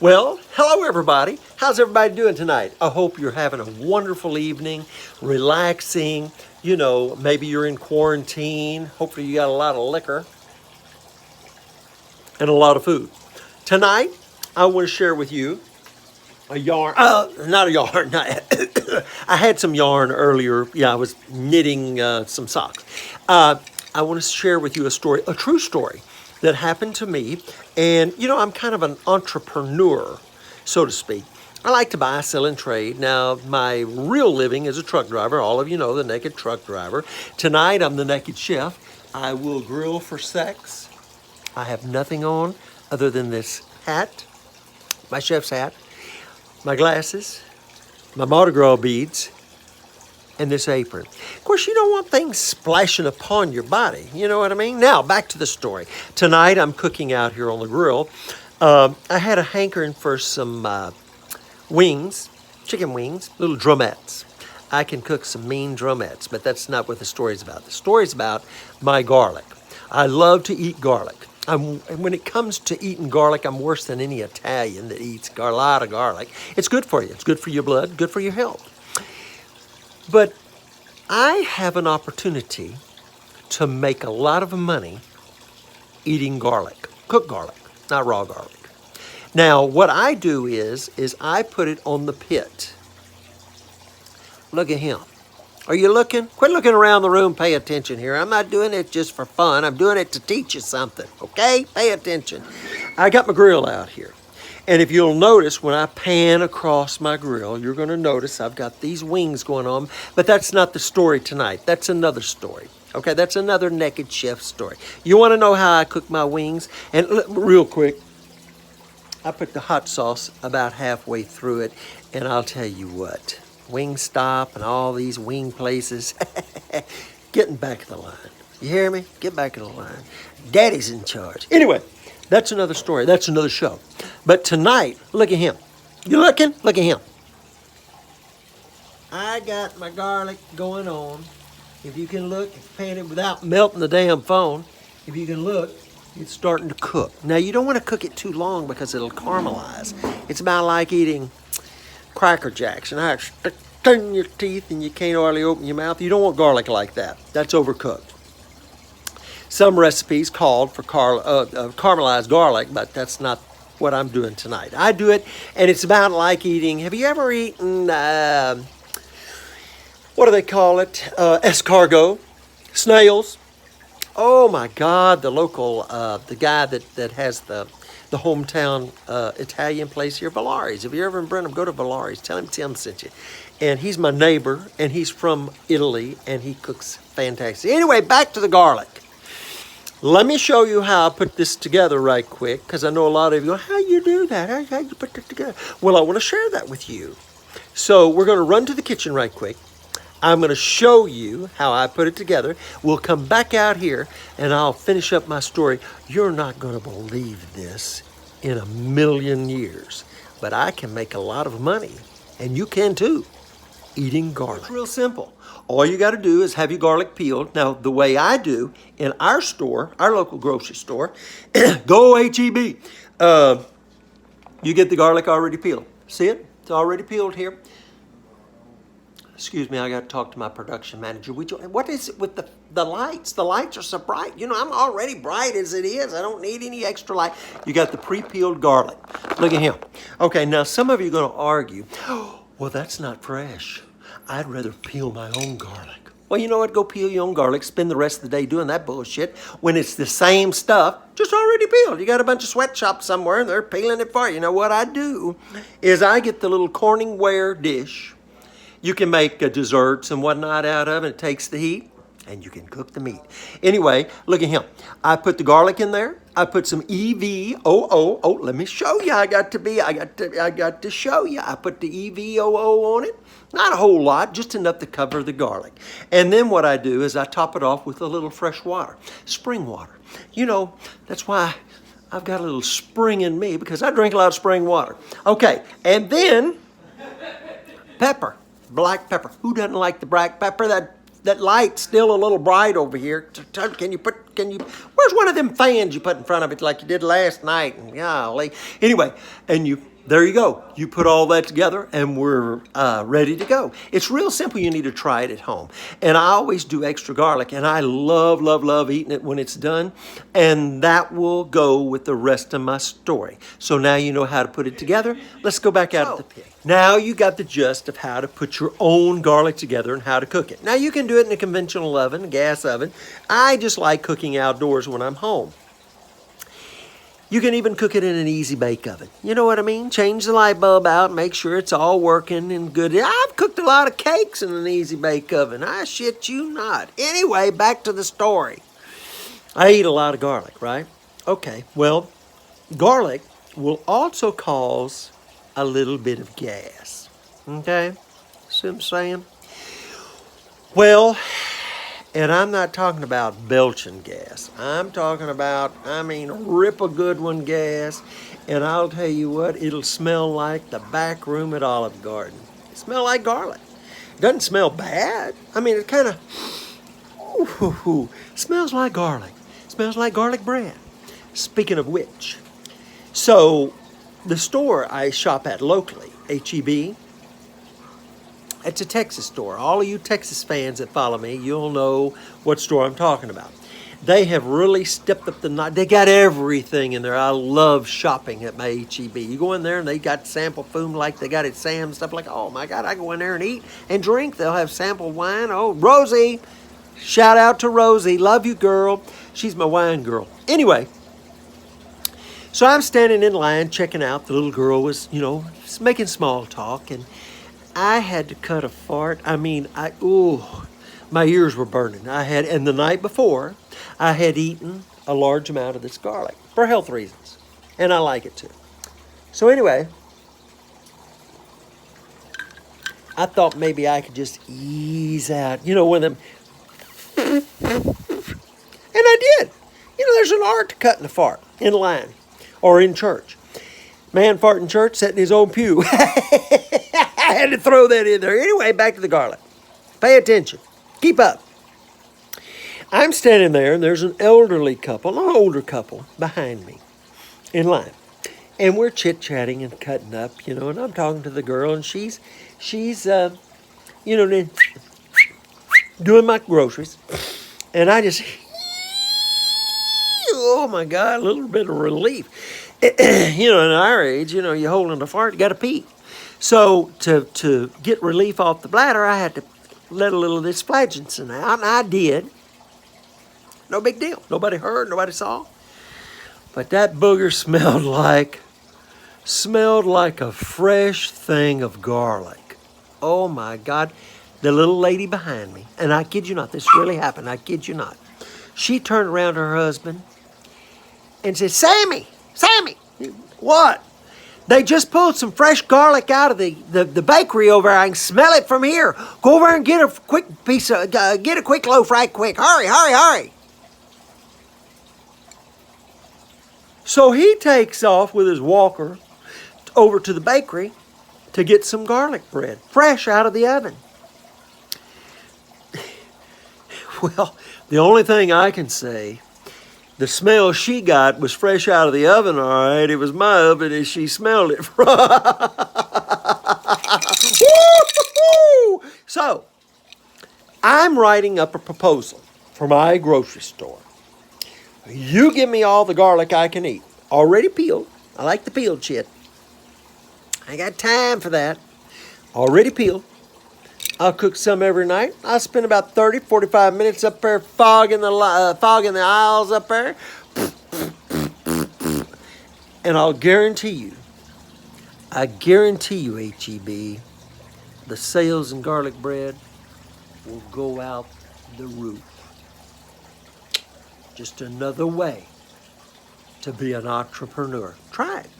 Well, hello everybody. How's everybody doing tonight? I hope you're having a wonderful evening, relaxing. You know, maybe you're in quarantine. Hopefully you got a lot of liquor and a lot of food. Tonight, I want to share with you a yarn. Not a yarn. I had some yarn earlier. Yeah, I was knitting some socks. I want to share with you a story, a true story that happened to me. And, you know, I'm kind of an entrepreneur, so to speak. I like to buy, sell, and trade. Now, my real living is a truck driver. All of you know the naked truck driver. Tonight, I'm the naked chef. I will grill for sex. I have nothing on other than this hat, my chef's hat, my glasses, my Mardi Gras beads, and this apron. Of course, you don't want things splashing upon your body. You know what I mean? Now, back to the story. Tonight, I'm cooking out here on the grill. I had a hankering for some wings, chicken wings, little drumettes. I can cook some mean drumettes, but that's not what the story's about. The story's about my garlic. I love to eat garlic. When it comes to eating garlic, I'm worse than any Italian that eats a lot of garlic. It's good for you. It's good for your blood, good for your health. But I have an opportunity to make a lot of money eating garlic, cooked garlic, not raw garlic. Now, what I do is I put it on the pit. Look at him. Are you looking? Quit looking around the room. Pay attention here. I'm not doing it just for fun. I'm doing it to teach you something, okay? Pay attention. I got my grill out here. And if you'll notice, when I pan across my grill, you're going to notice I've got these wings going on. But that's not the story tonight. That's another story. Okay, that's another naked chef story. You want to know how I cook my wings? And real quick, I put the hot sauce about halfway through it. And I'll tell you what, Wingstop and all these wing places, getting back of the line. You hear me? Get back in the line. Daddy's in charge. Anyway, that's another story. That's another show. But tonight, look at him. You looking? Look at him. I got my garlic going on. If you can look, pan it without melting the damn phone. If you can look, it's starting to cook. Now, you don't want to cook it too long because it'll caramelize. It's about like eating Cracker Jacks. And I stick in your teeth and you can't hardly open your mouth. You don't want garlic like that. That's overcooked. Some recipes called for caramelized garlic, but that's not what I'm doing tonight. I do it, and it's about like eating. Have you ever eaten, what do they call it? Escargot, snails. Oh my God, the local, the guy that has the hometown Italian place here, Valari's. If you're ever in Brenham, go to Valari's. Tell him Tim sent you. And he's my neighbor, and he's from Italy, and he cooks fantastic. Anyway, back to the garlic. Let me show you how I put this together right quick, because I know a lot of you go, how you do that? How you put that together? Well, I want to share that with you. So we're going to run to the kitchen right quick. I'm going to show you how I put it together. We'll come back out here, and I'll finish up my story. You're not going to believe this in a million years, but I can make a lot of money, and you can too, eating garlic. It's real simple. All you got to do is have your garlic peeled. Now, the way I do in our store, our local grocery store, go H-E-B, you get the garlic already peeled. See it? It's already peeled here. Excuse me, I got to talk to my production manager. What is it with the lights? The lights are so bright. You know, I'm already bright as it is. I don't need any extra light. You got the pre-peeled garlic. Look at him. Okay, now some of you are going to argue, well, that's not fresh. I'd rather peel my own garlic. Well, you know what? Go peel your own garlic. Spend the rest of the day doing that bullshit when it's the same stuff, just already peeled. You got a bunch of sweatshops somewhere, and they're peeling it for you. You know what I do is I get the little Corningware dish. You can make desserts and whatnot out of it. It takes the heat, and you can cook the meat. Anyway, look at him. I put the garlic in there. I put some EVOO. Oh, let me show you. I got to show you. I put the EVOO on it. Not a whole lot, just enough to cover the garlic. And then what I do is I top it off with a little fresh water, spring water. You know, that's why I've got a little spring in me, because I drink a lot of spring water. Okay, and then pepper, black pepper. Who doesn't like the black pepper? That light's still a little bright over here. Where's one of them fans you put in front of it like you did last night? And golly. Anyway, and you There you go. You put all that together and we're ready to go. It's real simple. You need to try it at home. And I always do extra garlic, and I love, love, love eating it when it's done. And that will go with the rest of my story. So now you know how to put it together. Let's go back out of the pit. Now you got the gist of how to put your own garlic together and how to cook it. Now you can do it in a conventional oven, a gas oven. I just like cooking outdoors when I'm home. You can even cook it in an easy bake oven. You know what I mean? Change the light bulb out, make sure it's all working and good. I've cooked a lot of cakes in an easy bake oven. I shit you not. Anyway, back to the story. I eat a lot of garlic, right? Okay, well, garlic will also cause a little bit of gas. Okay? See what I'm saying? Well, and I'm not talking about belching gas. I'm talking about, rip a good one gas. And I'll tell you what, it'll smell like the back room at Olive Garden. It smells like garlic. It doesn't smell bad. It kind of smells like garlic. It smells like garlic bread. Speaking of which, so the store I shop at locally, H-E-B, it's a Texas store. All of you Texas fans that follow me, you'll know what store I'm talking about. They have really stepped up the night. They got everything in there. I love shopping at my H-E-B. You go in there and they got sample food like they got at Sam's, stuff like, oh my God, I go in there and eat and drink. They'll have sample wine. Oh, Rosie, shout out to Rosie. Love you, girl. She's my wine girl. Anyway, so I'm standing in line checking out. The little girl was, making small talk, and I had to cut a fart. My ears were burning. And the night before, I had eaten a large amount of this garlic for health reasons. And I like it too. So anyway, I thought maybe I could just ease out, one of them. And I did. There's an art to cutting a fart in line or in church. Man fart in church, sat in his own pew. I had to throw that in there. Anyway, back to the garlic. Pay attention. Keep up. I'm standing there, and there's an elderly couple, an older couple, behind me in line. And we're chit-chatting and cutting up, and I'm talking to the girl, and she's doing my groceries. And I just, oh my God, a little bit of relief. In our age, you holding a fart, you got to pee. So to get relief off the bladder, I had to let a little of this flagellation out, and I did. No big deal. Nobody heard, nobody saw. But that booger smelled like a fresh thing of garlic. Oh my God. The little lady behind me, and I kid you not, this really happened, I kid you not. She turned around to her husband and said, Sammy, what? They just pulled some fresh garlic out of the bakery over there. I can smell it from here. Go over and get a quick get a quick loaf right quick. Hurry. So he takes off with his walker over to the bakery to get some garlic bread, fresh out of the oven. Well, the only thing I can say, the smell she got was fresh out of the oven, all right. It was my oven and she smelled it. So, I'm writing up a proposal for my grocery store. You give me all the garlic I can eat. Already peeled. I like the peeled shit. I got time for that. Already peeled. I'll cook some every night. I'll spend about 30, 45 minutes up there fogging the aisles up there. And I guarantee you, H-E-B, the sales in garlic bread will go out the roof. Just another way to be an entrepreneur. Try it.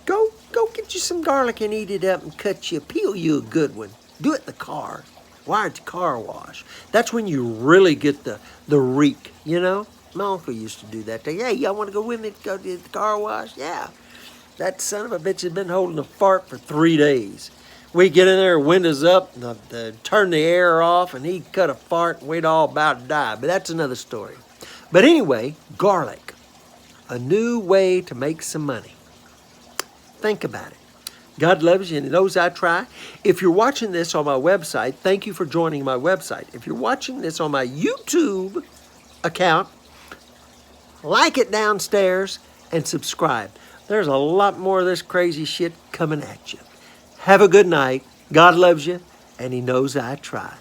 Go get you some garlic and eat it up and peel you a good one. Do it in the car. Why at the car wash? That's when you really get the reek, My uncle used to do that. Hey, y'all want to go with me to go to the car wash? Yeah. That son of a bitch has been holding a fart for 3 days. We get in there, windows up, turn the air off, and he'd cut a fart, and we'd all about die. But that's another story. But anyway, garlic. A new way to make some money. Think about it. God loves you and He knows I try. If you're watching this on my website, thank you for joining my website. If you're watching this on my YouTube account, like it downstairs and subscribe. There's a lot more of this crazy shit coming at you. Have a good night. God loves you and He knows I try.